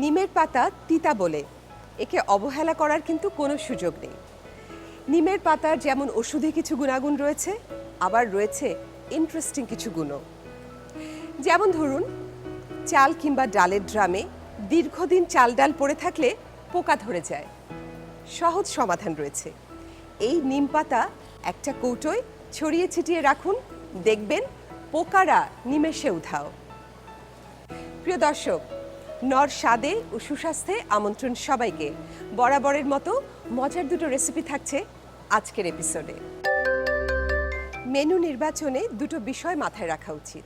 নিমের পাতা তিতা বলে একে অবহেলা করার কিন্তু কোনো সুযোগ নেই। নিমের পাতার যেমন ওষুধি কিছু গুণাগুণ রয়েছে, আবার রয়েছে ইন্টারেস্টিং কিছু গুণও। যেমন ধরুন, চাল কিংবা ডালের ড্রামে দীর্ঘদিন চাল ডাল পড়ে থাকলে পোকা ধরে যায়। সহজ সমাধান রয়েছে। এই নিম পাতা একটা কৌটোয় ছড়িয়ে ছিটিয়ে রাখুন, দেখবেন পোকারা নিমেষে উধাও। প্রিয় দর্শক, নর স্বাদে ও সুস্বাস্থ্যে আমন্ত্রণ সবাইকে। বরাবরের মতো মজার দুটো রেসিপি থাকছে আজকের এপিসোডে। মেনু নির্বাচনে দুটো বিষয় মাথায় রাখা উচিত।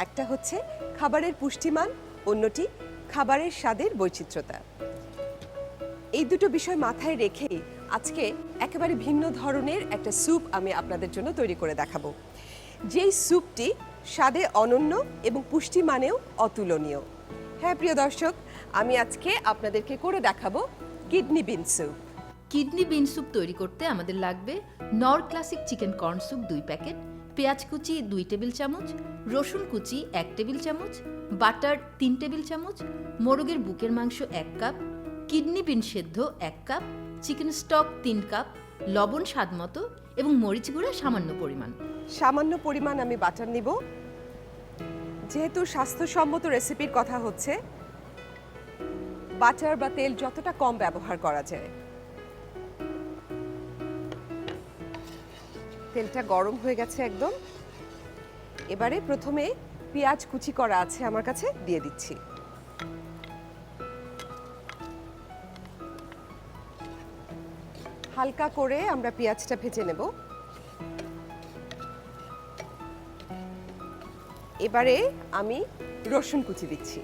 একটা হচ্ছে খাবারের পুষ্টিমান, অন্যটি খাবারের স্বাদের বৈচিত্র্যতা। এই দুটো বিষয় মাথায় রেখেই আজকে একেবারে ভিন্ন ধরনের একটা স্যুপ আমি আপনাদের জন্য তৈরি করে দেখাবো, যেই স্যুপটি স্বাদে অনন্য এবং পুষ্টিমানেও অতুলনীয়। হ্যাঁ প্রিয় দর্শক, আমি আজকে আপনাদেরকে করে দেখাবো kidney bean soup. Kidney bean soup তৈরি করতে আমাদের লাগবে নর classic chicken corn soup 2 packet, পেঁয়াজ কুচি 2 টেবিল চামচ, রসুন কুচি 1 টেবিল চামচ, বাটার 3 টেবিল চামচ, মোরগের বুকের মাংস 1 কাপ, কিডনি বিন সেদ্ধ 1 কাপ, চিকেন স্টক 3 কাপ, লবণ স্বাদমতো এবং মরিচ গুঁড়া সামান্য পরিমাণ। সামান্য পরিমাণ আমি বাটার নিব। যেহেতু স্বাস্থ্যসম্মত রেসিপির কথা হচ্ছে, বাটার বা তেল যতটা কম ব্যবহার করা যায়। তেলটা গরম হয়ে গেছে একদম। এবারে প্রথমে পেঁয়াজ কুচি করা আছে আমার কাছে, দিয়ে দিচ্ছি। হালকা করে আমরা পেঁয়াজটা ভেজে নেব। এবারে আমি রসুন কুচি দিচ্ছি।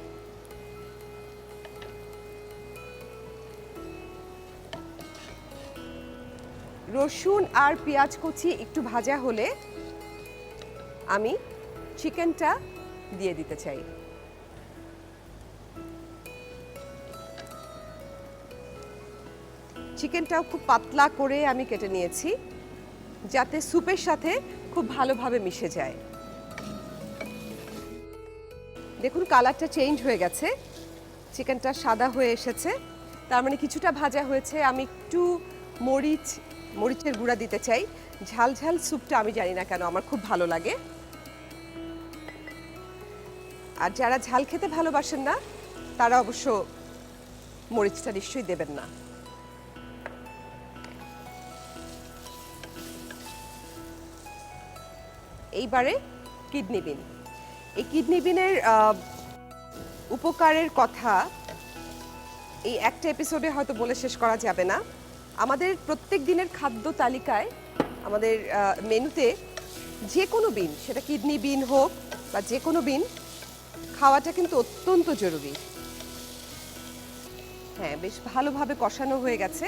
রসুন আর পেঁয়াজ কুচি একটু ভাজা হলে আমি চিকেনটা দিয়ে দিতে চাই। চিকেনটাও খুব পাতলা করে আমি কেটে নিয়েছি, যাতে স্যুপের সাথে খুব ভালোভাবে মিশে যায়। দেখুন কালারটা চেঞ্জ হয়ে গেছে, চিকেনটা সাদা হয়ে এসেছে, তার মানে কিছুটা ভাজা হয়েছে। আমি একটু মরিচের গুঁড়া দিতে চাই। ঝাল ঝাল স্যুপটা আমি জানি না কেন আমার খুব ভালো লাগে। আর যারা ঝাল খেতে ভালোবাসেন না, তারা অবশ্য মরিচটা নিশ্চয়ই দেবেন না। এইবারে কিডনি বিন। এই কিডনি বিনের উপকারের কথা এই একটা এপিসোডে হয়তো বলে শেষ করা যাবে না। আমাদের প্রত্যেক দিনের খাদ্য তালিকায়, আমাদের মেনুতে যে কোনো বিন, সেটা কিডনি বিন হোক বা যে কোনো বিন, খাওয়াটা কিন্তু অত্যন্ত জরুরি। হ্যাঁ, বেশ ভালোভাবে কষানো হয়ে গেছে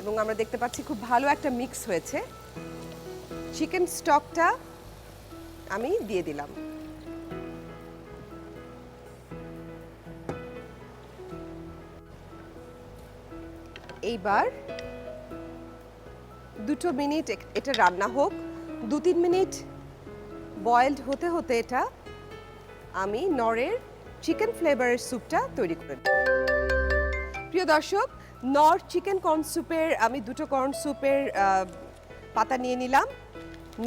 এবং আমরা দেখতে পাচ্ছি খুব ভালো একটা মিক্স হয়েছে। চিকেন স্টকটা আমি দিয়ে দিলাম। এইবার 2 মিনিট এটা রান্না হোক। 2-3 মিনিট বয়েলড হতে হতে এটা আমি নরের চিকেন ফ্লেভারের স্যুপটা তৈরি করে দেব। প্রিয় দর্শক, নর চিকেন কর্ন স্যুপের আমি 2 কর্ন স্যুপের পাতা নিয়ে নিলাম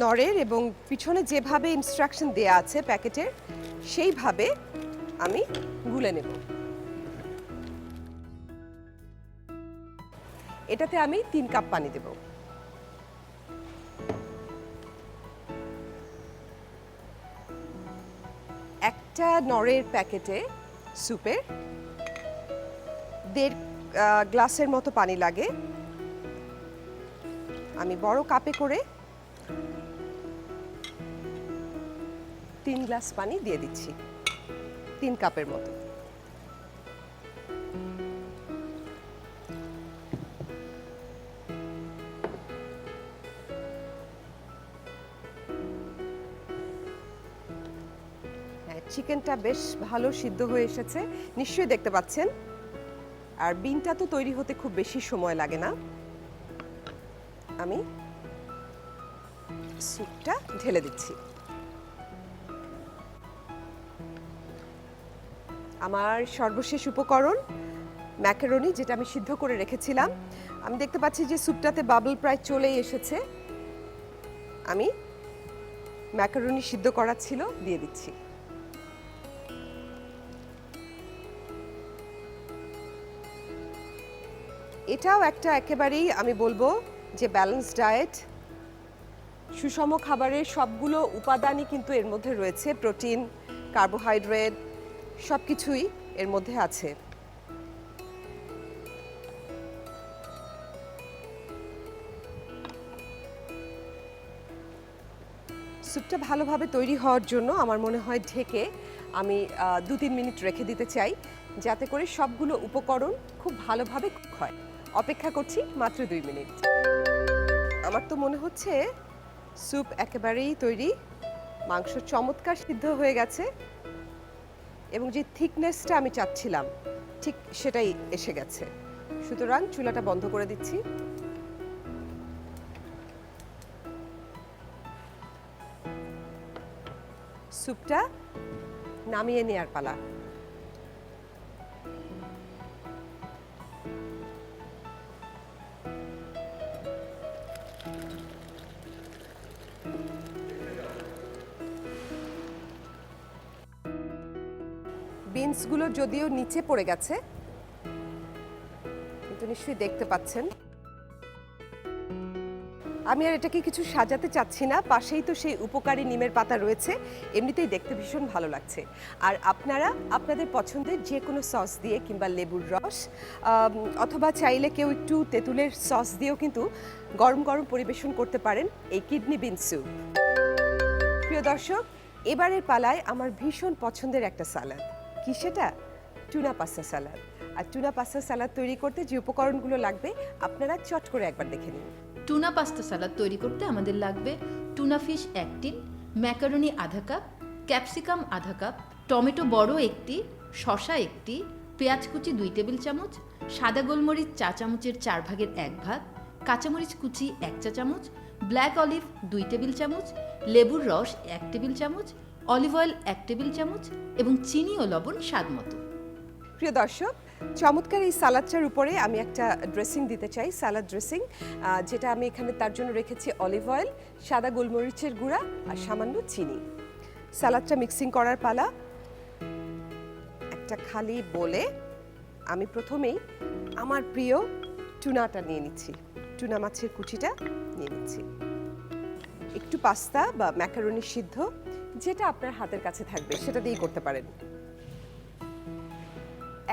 নরের, এবং পিছনে যেভাবে ইনস্ট্রাকশন দেয়া আছে প্যাকেটের, সেইভাবে আমি গুলে নেব। এটাতে আমি 3 কাপ পানি দেব। একটা নরের প্যাকেটে স্যুপের 1.5 গ্লাসের মতো পানি লাগে। আমি বড় কাপে করে 3 গ্লাস পানি দিয়ে দিচ্ছি, 3 কাপের মতো। চিকেনটা বেশ ভালো সিদ্ধ হয়ে এসেছে, নিশ্চয়ই দেখতে পাচ্ছেন। আর বিনটা তো তৈরি হতে খুব বেশি সময় লাগে না। আমি স্যুপটা ঢেলে দিচ্ছি। আমার সর্বশেষ উপকরণ ম্যাকারনি, যেটা আমি সিদ্ধ করে রেখেছিলাম। আমি দেখতে পাচ্ছি যে স্যুপটাতে বাবল প্রায় চলেই এসেছে। আমি ম্যাকারনি সিদ্ধ করা ছিল দিয়ে দিচ্ছি। এটাও একটা একেবারেই আমি বলবো যে ব্যালেন্স ডায়েট, সুষম খাবারের সবগুলো উপাদানই কিন্তু এর মধ্যে রয়েছে, প্রোটিন, কার্বোহাইড্রেট সব কিছুই এর মধ্যে আছে। স্যুপটা ভালোভাবে তৈরি হওয়ার জন্য আমার মনে হয় ঢেকে আমি 2-3 মিনিট রেখে দিতে চাই, যাতে করে সবগুলো উপকরণ খুব ভালোভাবে কুক হয়। অপেক্ষা করছি মাত্র 2 মিনিট। আমার তো মনে হচ্ছে স্যুপ একেবারেই তৈরি, মাংস চমৎকার সিদ্ধ হয়ে গেছে এবং যে থিকনেসটা আমি চাচ্ছিলাম ঠিক সেটাই এসে গেছে। সুতরাং চুলাটা বন্ধ করে দিচ্ছি। স্যুপটা নামিয়ে নেয়ার পালা। বিনসগুলো যদিও নিচে পড়ে গেছে, কিন্তু নিশ্চয়ই দেখতে পাচ্ছেন। আমি আর এটাকে কিছু সাজাতে চাচ্ছি না, পাশেই তো সেই উপকারী নিমের পাতা রয়েছে, এমনিতেই দেখতে ভীষণ ভালো লাগছে। আর আপনারা আপনাদের পছন্দের যে কোনো সস দিয়ে কিংবা লেবুর রস অথবা চাইলে কেউ একটু তেঁতুলের সস দিয়েও কিন্তু গরম গরম পরিবেশন করতে পারেন এই কিডনি বিন স্যুপ। প্রিয় দর্শক, এবারের পালায় আমার ভীষণ পছন্দের একটা সালাদ। কি সেটা? টুনা পাস্তা সালাদ। আর টুনা পাস্তা সালাদ তৈরি করতে যে উপকরণগুলো লাগবে আপনারা চট করে একবার দেখে নিন। টুনা পাস্তা সালাদ তৈরি করতে আমাদের লাগবে টুনা ফিশ 1 টিন, ম্যাকারনি আধা কাপ, ক্যাপসিকাম আধা কাপ, টমেটো বড় 1টি, শসা 1টি, পেঁয়াজ কুচি 2 টেবিল চামচ, সাদা গোলমরিচ চা চামচের 4 ভাগের 1 ভাগ, কাঁচামরিচ কুচি 1 চা চামচ, ব্ল্যাক অলিভ 2 টেবিল চামচ, লেবুর রস 1 টেবিল চামচ, অলিভ অয়েল 1 টেবিল চামচ এবং চিনি ও লবণ স্বাদ মতো। প্রিয় দর্শক, চমৎকার এই সালাদটার উপরে আমি একটা ড্রেসিং দিতে চাই, সালাদ ড্রেসিং, যেটা আমি এখানে তার জন্য রেখেছি অলিভ অয়েল, সাদা গোলমরিচের গুঁড়া আর সামান্য চিনি। সালাদটা মিক্সিং করার পালা। একটা খালি বলে আমি প্রথমেই আমার প্রিয় টুনাটা নিয়ে নিচ্ছি, টুনা মাছের কুচিটা নিয়ে নিচ্ছি, একটু পাস্তা বা ম্যাকারনি সিদ্ধ, যেটা আপনার হাতের কাছে থাকবে সেটা দিয়েই করতে পারেন।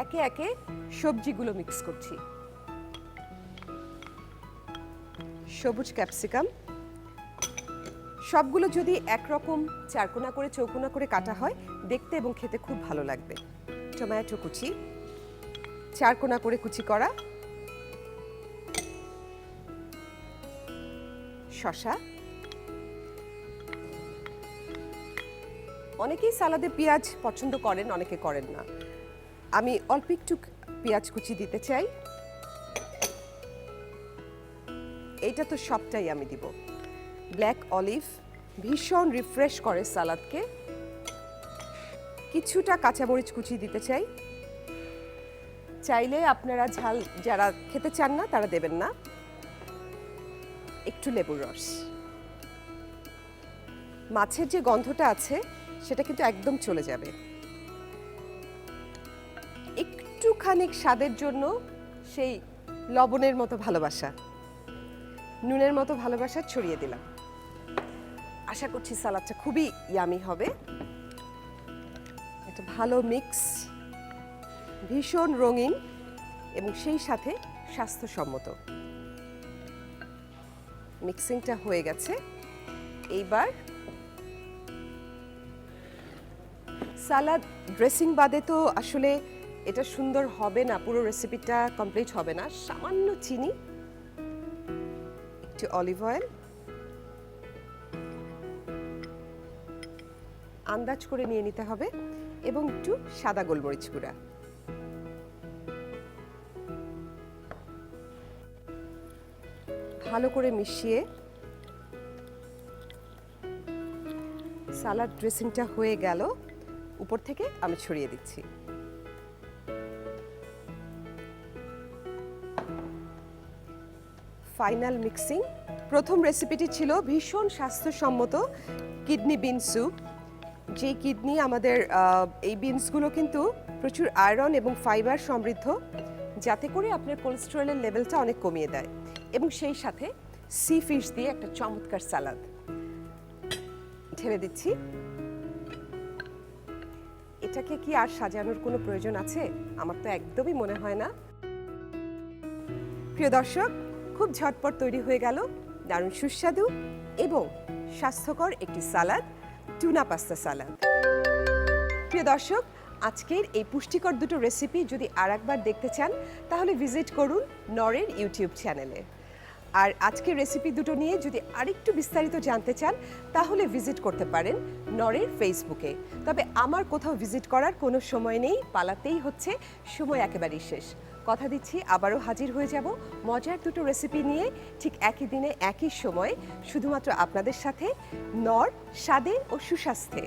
একে একে সবজিগুলো মিক্স করছি। সবুজ ক্যাপসিকাম, সবগুলো যদি একরকম চারকোনা করে চৌকোনা করে কাটা হয় দেখতে এবং খেতে খুব ভালো লাগবে। টমেটো কুচি, চারকোনা করে কুচি করা, শসা। অনেকেই সালাদে পেঁয়াজ পছন্দ করেন, অনেকে করেন না। আমি অল্প একটু পেঁয়াজ কুচি দিতে চাই। এইটা তো সবটাই আমি দিব। ব্ল্যাক অলিভ ভীষণ রিফ্রেশ করে সালাদকে। কিছুটা কাঁচামরিচ কুচি দিতে চাই। চাইলে আপনারা ঝাল যারা খেতে চান না তারা দেবেন না। একটু লেবুর রস। মাছের যে গন্ধটা আছে সেটা কিন্তু একদম চলে যাবে। একটুখানি স্বাদের জন্য সেই লবণের মতো ভালোবাসা, নুনের মতো ভালোবাসা ছড়িয়ে দিলাম। আশা করছি সালাদটা খুবই ইয়ামি হবে। একটা ভালো মিক্স, ভীষণ রঙিন এবং সেই সাথে স্বাস্থ্যসম্মত। মিক্সিংটা হয়ে গেছে। এইবার সালাদ ড্রেসিং বাদে তো আসলে এটা সুন্দর হবে না, পুরো রেসিপিটা কমপ্লিট হবে না। সামান্য চিনি, একটু অলিভ অয়েল, আন্দাজ করে নিয়ে নিতে হবে, এবং একটু সাদা গোলমরিচ গুঁড়া। ভালো করে মিশিয়ে সালাদ ড্রেসিংটা হয়ে গেল, উপর থেকে আমি ছড়িয়ে দিচ্ছি। Final mixing. প্রথম রেসিপিটি ছিল ভীষণ স্বাস্থ্যসম্মত কিডনি বিন স্যুপ। যে কিডনি আমাদের এই বিনসগুলো কিন্তু প্রচুর আয়রন এবং ফাইবার সমৃদ্ধ, যাতে করে আপনার কোলেস্টেরলের লেভেলটা অনেক কমিয়ে দেয়। এবং সেই সাথে সি ফিশ দিয়ে একটা চমৎকার সালাদ ঢেলে দিচ্ছি। এটাকে কি আর সাজানোর কোনো প্রয়োজন আছে? আমার তো একদমই মনে হয় না। প্রিয় দর্শক, খুব ঝটপট তৈরি হয়ে গেল দারুণ সুস্বাদু এবং স্বাস্থ্যকর একটি সালাদ, টুনা পাস্তা সালাদ। প্রিয় দর্শক, আজকের এই পুষ্টিকর দুটো রেসিপি যদি আরেকবার দেখতে চান তাহলে ভিজিট করুন নরের ইউটিউব চ্যানেলে। আর আজকের রেসিপি দুটো নিয়ে যদি আরেকটু বিস্তারিত জানতে চান তাহলে ভিজিট করতে পারেন নরের ফেসবুকে। তবে আমার কোথাও ভিজিট করার কোনো সময় নেই, পালাতেই হচ্ছে, সময় একেবারেই শেষ। কথা দিচ্ছি আবারও হাজির হয়ে যাব মজার দুটো রেসিপি নিয়ে, ঠিক একই দিনে একই সময়ে, শুধুমাত্র আপনাদের সাথে, নর স্বাদে ও সুস্বাস্থ্যে।